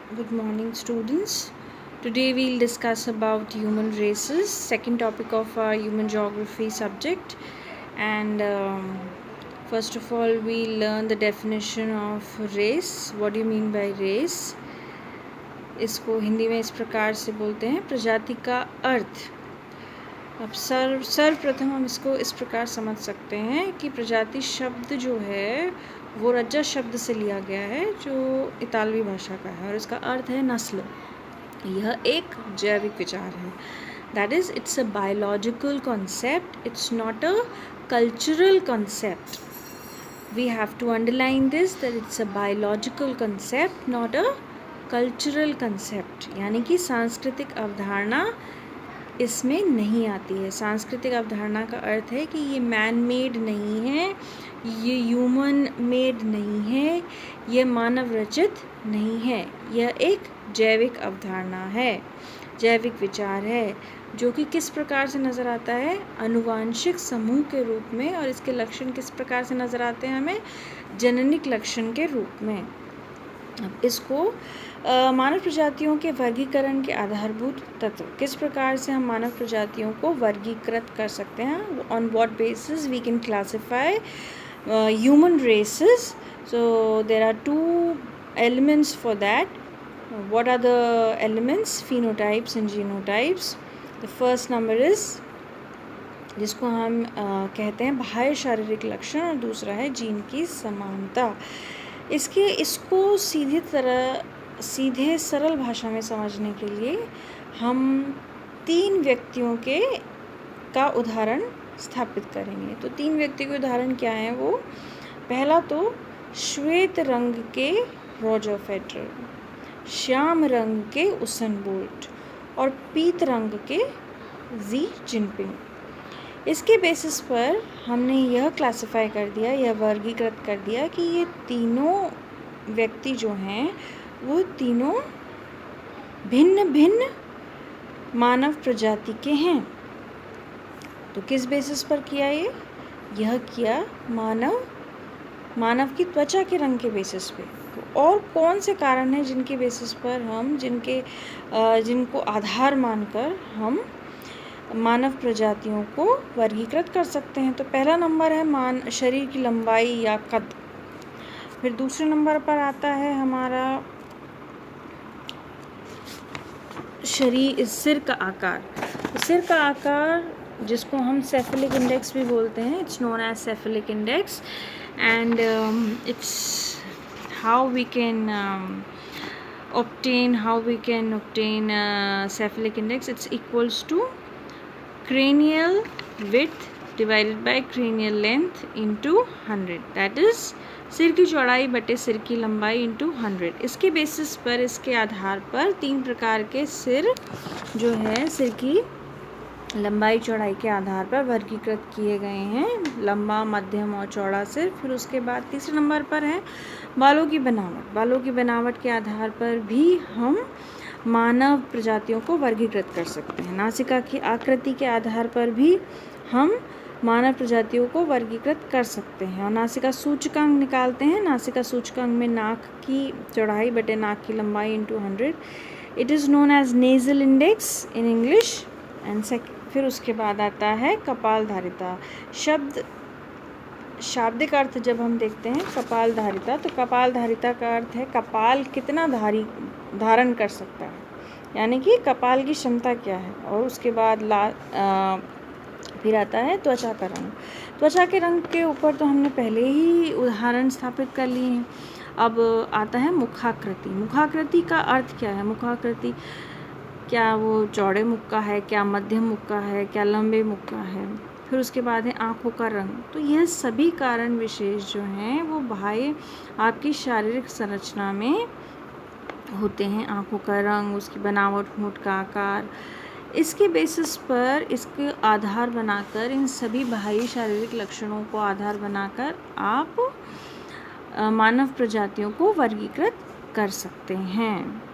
Good morning, students. Today we'll discuss about human races, second topic of our human geography subject. And first of all, we'll learn the definition of race. What do you mean by race? इसको हिंदी में इस प्रकार से बोलते हैं प्रजाति का अर्थ। अब सर्वप्रथम हम इसको इस प्रकार समझ सकते हैं कि प्रजाति शब्द जो है वो रज्जा शब्द से लिया गया है जो इतालवी भाषा का है और इसका अर्थ है नस्ल। यह एक जैविक विचार है। That is it's a biological concept, it's not a cultural concept. We have to underline this that it's a biological concept, not a cultural concept. यानी कि सांस्कृतिक अवधारणा इसमें नहीं आती है। सांस्कृतिक अवधारणा का अर्थ है कि ये मैन मेड नहीं है, ये ह्यूमन मेड नहीं है, ये मानव रचित नहीं है। यह एक जैविक अवधारणा है, जैविक विचार है, जो कि किस प्रकार से नज़र आता है, अनुवांशिक समूह के रूप में। और इसके लक्षण किस प्रकार से नज़र आते हैं हमें, जननिक लक्षण के रूप में। अब इसको मानव प्रजातियों के वर्गीकरण के आधारभूत तत्व, किस प्रकार से हम मानव प्रजातियों को वर्गीकृत कर सकते हैं, on what basis we can classify human races. So there are two elements for that. What are the elements, phenotypes and genotypes. The first number is, जिसको हम कहते हैं बाह्य शारीरिक लक्षण, और दूसरा है जीन की समानता। इसको सीधे सरल भाषा में समझने के लिए हम 3 व्यक्तियों का उदाहरण स्थापित करेंगे। तो 3 व्यक्ति के उदाहरण क्या हैं वो, पहला तो श्वेत रंग के रॉजर फेडरर, श्याम रंग के उसेन बोल्ट और पीत रंग के जी जिनपिंग। इसके बेसिस पर हमने यह क्लासिफाई कर दिया, यह वर्गीकृत कर दिया कि ये तीनों व्यक्ति जो हैं वो तीनों भिन्न भिन्न मानव प्रजाति के हैं। तो किस बेसिस पर किया यह किया मानव की त्वचा के रंग के बेसिस पे। और कौन से कारण हैं जिनके बेसिस पर हम जिनको आधार मानकर हम मानव प्रजातियों को वर्गीकृत कर सकते हैं। तो पहला नंबर है शरीर की लंबाई या कद। फिर दूसरे नंबर पर आता है हमारा सिर का आकार। सिर का आकार जिसको हम सेफेलिक इंडेक्स भी बोलते हैं, it's known as cephalic index. And it's how we can obtain cephalic index. It's equals to cranial width divided by cranial length into 100. That is सिर की चौड़ाई बटे सिर की लंबाई इंटू 100। इसके बेसिस पर, इसके आधार पर 3 प्रकार के सिर जो है, सिर की लंबाई चौड़ाई के आधार पर वर्गीकृत किए गए हैं, लंबा, मध्यम और चौड़ा सिर। फिर उसके बाद तीसरे नंबर पर है बालों की बनावट। बालों की बनावट के आधार पर भी हम मानव प्रजातियों को वर्गीकृत कर सकते हैं। नासिका की आकृति के आधार पर भी हम मानव प्रजातियों को वर्गीकृत कर सकते हैं। और नासिका सूचकांक निकालते हैं। नासिका सूचकांक में नाक की चौड़ाई बटे नाक की लंबाई into 100। It is known as nasal index in English. एंड फिर उसके बाद आता है कपालधारिता। शाब्दिक अर्थ जब हम देखते हैं कपालधारिता, तो कपालधारिता का अर्थ है कपाल कितना धारण कर सकता है, यानी कि कपाल की क्षमता क्या है। और उसके बाद फिर आता है त्वचा का रंग। त्वचा के रंग के ऊपर तो हमने पहले ही उदाहरण स्थापित कर लिए हैं। अब आता है मुखाकृति। मुखाकृति का अर्थ क्या है, मुखाकृति क्या वो चौड़े मुख का है, क्या मध्यम मुख का है, क्या लंबे मुख का है। फिर उसके बाद है आँखों का रंग। तो यह सभी कारण विशेष जो हैं वो बाह्य आपकी शारीरिक संरचना में होते हैं। आँखों का रंग, उसकी बनावट, होंठ का आकार, इसके बेसिस पर, इसके आधार बनाकर, इन सभी बाह्य शारीरिक लक्षणों को आधार बनाकर आप मानव प्रजातियों को वर्गीकृत कर सकते हैं।